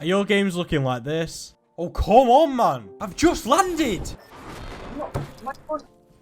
Are your games looking like this? Oh, come on, man. I've just landed.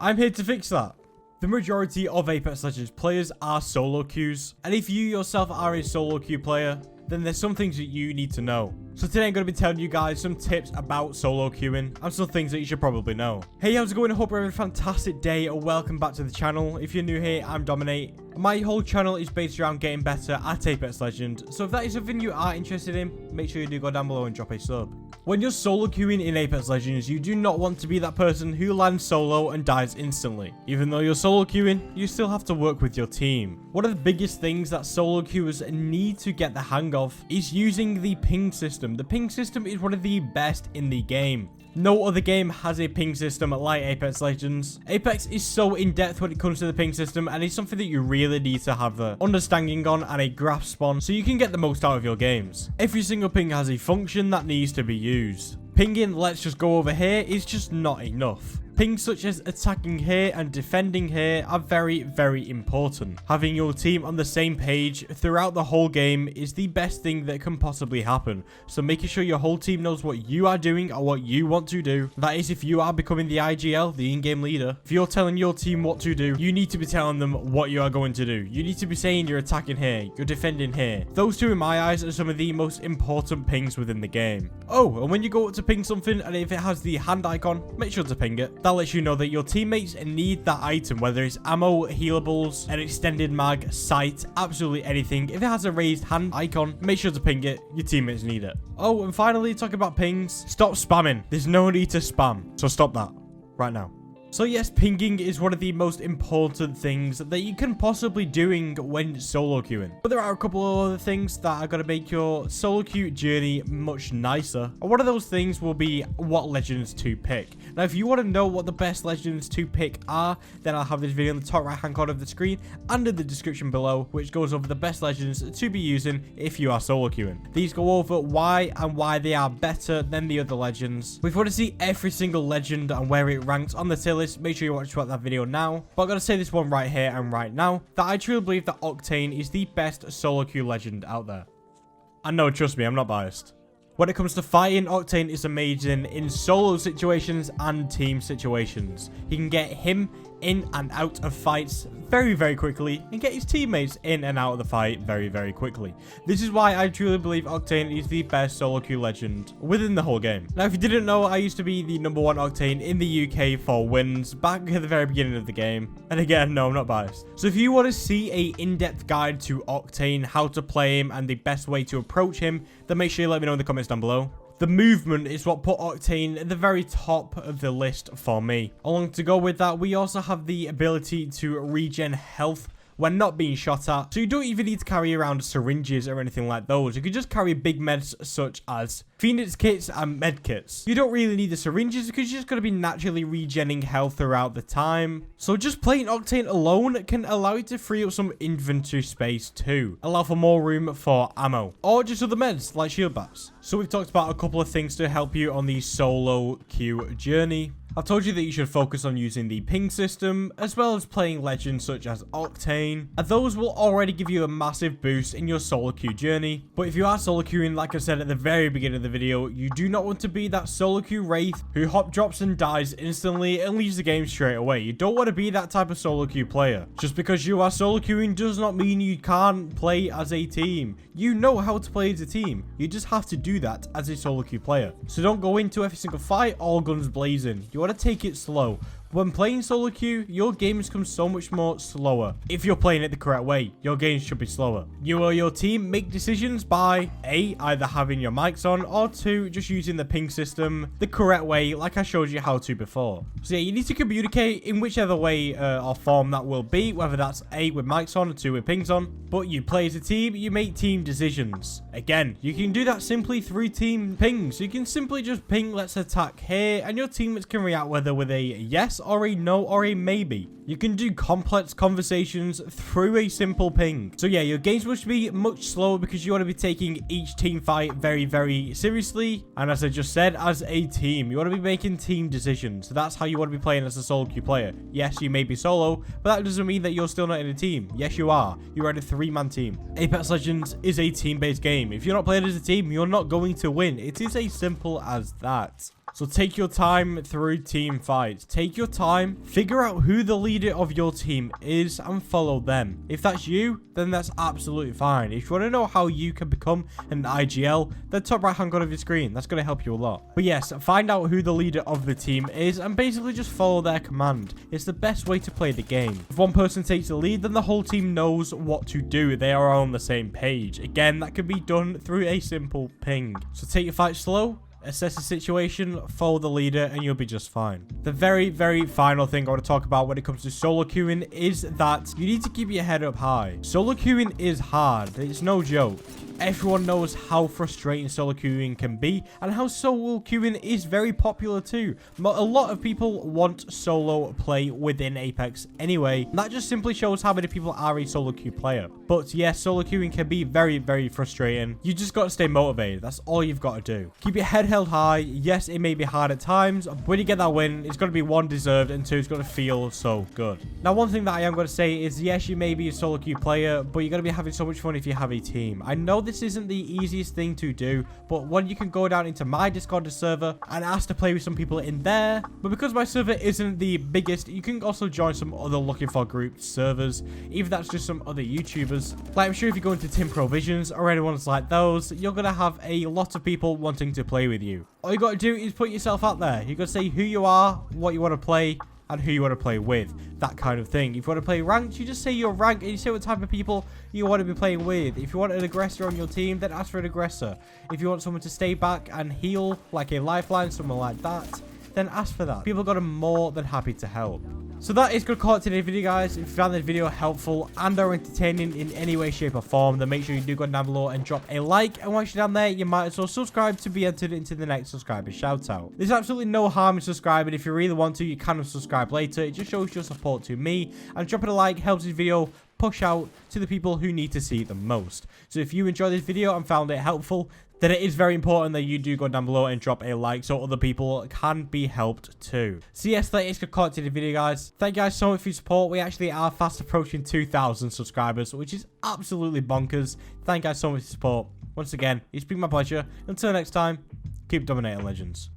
I'm here to fix that. The majority of Apex Legends players are solo queues. And if you yourself are a solo queue player, then there's some things that you need to know. So today I'm going to be telling you guys some tips about solo queuing and some things that you should probably know. Hey, how's it going? I hope you're having a fantastic day and welcome back to the channel. If you're new here, I'm Dominate. My whole channel is based around getting better at Apex Legends. So if that is something you are interested in, make sure you do go down below and drop a sub. When you're solo queuing in Apex Legends, you do not want to be that person who lands solo and dies instantly. Even though you're solo queuing, you still have to work with your team. One of the biggest things that solo queuers need to get the hang of is using the ping system. The ping system is one of the best in the game. No other game has a ping system like Apex Legends. Apex is so in-depth when it comes to the ping system, and it's something that you really need to have an understanding on and a grasp on so you can get the most out of your games. Every single ping has a function that needs to be used. Pinging, let's just go over here, is just not enough. Pings such as attacking here and defending here are very, very important. Having your team on the same page throughout the whole game is the best thing that can possibly happen. So making sure your whole team knows what you are doing or what you want to do. That is, if you are becoming the IGL, the in-game leader. If you're telling your team what to do, you need to be telling them what you are going to do. You need to be saying you're attacking here, you're defending here. Those two, in my eyes, are some of the most important pings within the game. Oh, and when you go up to ping something, and if it has the hand icon, make sure to ping it. That lets you know that your teammates need that item, whether it's ammo, healables, an extended mag, sight, absolutely anything. If it has a raised hand icon, make sure to ping it. Your teammates need it. Oh, and finally, talking about pings, stop spamming. There's no need to spam, so stop that right now. So yes, pinging is one of the most important things that you can possibly doing when solo queuing. But there are a couple of other things that are going to make your solo queue journey much nicer. And one of those things will be what legends to pick. Now, if you want to know what the best legends to pick are, then I'll have this video in the top right hand corner of the screen and in the description below, which goes over the best legends to be using if you are solo queuing. These go over why they are better than the other legends. If you want to see every single legend and where it ranks on the tier list, make sure you watch that video now. But I'm going to say this one right here and right now, that I truly believe that Octane is the best solo queue legend out there. And no, trust me, I'm not biased. When it comes to fighting, Octane is amazing in solo situations and team situations. He can get him in and out of fights very, very quickly and get his teammates in and out of the fight very, very quickly. This is why I truly believe Octane is the best solo queue legend within the whole game. Now, if you didn't know, I used to be the #1 Octane in the UK for wins back at the very beginning of the game. And again, no, I'm not biased. So if you want to see a in-depth guide to Octane, how to play him and the best way to approach him, then make sure you let me know in the comments down below. The movement is what put Octane at the very top of the list for me. Along to go with that, we also have the ability to regen health when not being shot at. So you don't even need to carry around syringes or anything like those. You can just carry big meds such as Phoenix kits and med kits. You don't really need the syringes because you're just going to be naturally regenning health throughout the time. So just playing Octane alone can allow you to free up some inventory space too. Allow for more room for ammo or just other meds like shield bats. So we've talked about a couple of things to help you on the solo queue journey. I've told you that you should focus on using the ping system, as well as playing legends such as Octane, and those will already give you a massive boost in your solo queue journey. But if you are solo queuing, like I said at the very beginning of the video, you do not want to be that solo queue wraith who hop drops and dies instantly and leaves the game straight away. You don't want to be that type of solo queue player. Just because you are solo queuing does not mean you can't play as a team. You know how to play as a team. You just have to do that as a solo queue player. So don't go into every single fight all guns blazing. You want to take it slow. When playing solo queue, your games come so much more slower. If you're playing it the correct way, your games should be slower. You or your team make decisions by A, either having your mics on, or 2, just using the ping system the correct way, like I showed you how to before. So yeah, you need to communicate in whichever way or form that will be, whether that's A, with mics on, or 2, with pings on. But you play as a team, you make team decisions. Again, you can do that simply through team pings. You can simply just ping, let's attack here, and your teammates can react whether with a yes yes or a no or a maybe. You can do complex conversations through a simple ping. So yeah, your games must be much slower because you want to be taking each team fight very, very seriously. And as I just said, as a team, you want to be making team decisions. So that's how you want to be playing as a solo queue player. Yes, you may be solo, but that doesn't mean that you're still not in a team. Yes, you are. You're in a 3-man team. Apex Legends is a team-based game. If you're not playing as a team, you're not going to win. It is as simple as that. So take your time through team fights. Take your time, figure out who the leader of your team is and follow them. If that's you, then that's absolutely fine. If you want to know how you can become an IGL, the top right hand corner of your screen, that's going to help you a lot. But yes, find out who the leader of the team is and basically just follow their command. It's the best way to play the game. If one person takes the lead, then the whole team knows what to do. They are on the same page. Again, that can be done through a simple ping. So take your fight slow. Assess the situation, follow the leader, and you'll be just fine. The very, very final thing I want to talk about when it comes to solo queuing is that you need to keep your head up high. Solo queuing is hard. It's no joke. Everyone knows how frustrating solo queuing can be and how solo queuing is very popular too. But a lot of people want solo play within Apex anyway. And that just simply shows how many people are a solo queue player. But yes, solo queuing can be very, very frustrating. You just got to stay motivated. That's all you've got to do. Keep your head held high. Yes, it may be hard at times, but when you get that win, it's going to be 1, deserved, and 2, it's going to feel so good. Now, one thing that I am going to say is, yes, you may be a solo queue player, but you're going to be having so much fun if you have a team. I know this isn't the easiest thing to do, but when you can go down into my Discord server and ask to play with some people in there, but because my server isn't the biggest, you can also join some other looking for group servers, even that's just some other YouTubers. Like, I'm sure if you go into Tim Provisions or anyone's like those, you're going to have a lot of people wanting to play with you. All you got to do is put yourself out there. You got to say who you are, what you want to play, and who you want to play with. That kind of thing. If you want to play ranked, you just say your rank and you say what type of people you want to be playing with. If you want an aggressor on your team, then ask for an aggressor. If you want someone to stay back and heal, like a lifeline, someone like that, then ask for that. People are more than happy to help. So that is good call it today's video, guys. If you found this video helpful and or entertaining in any way, shape, or form, then make sure you do go down below and drop a like. And once you're down there, you might as well subscribe to be entered into the next subscriber shout out. There's absolutely no harm in subscribing. If you really want to, you can subscribe later. It just shows your support to me. And dropping a like helps this video push out to the people who need to see it the most. So if you enjoyed this video and found it helpful, then it is very important that you do go down below and drop a like so other people can be helped too. So yes, that is good content to the video, guys. Thank you guys so much for your support. We actually are fast approaching 2,000 subscribers, which is absolutely bonkers. Thank you guys so much for your support. Once again, it's been my pleasure. Until next time, keep dominating, legends.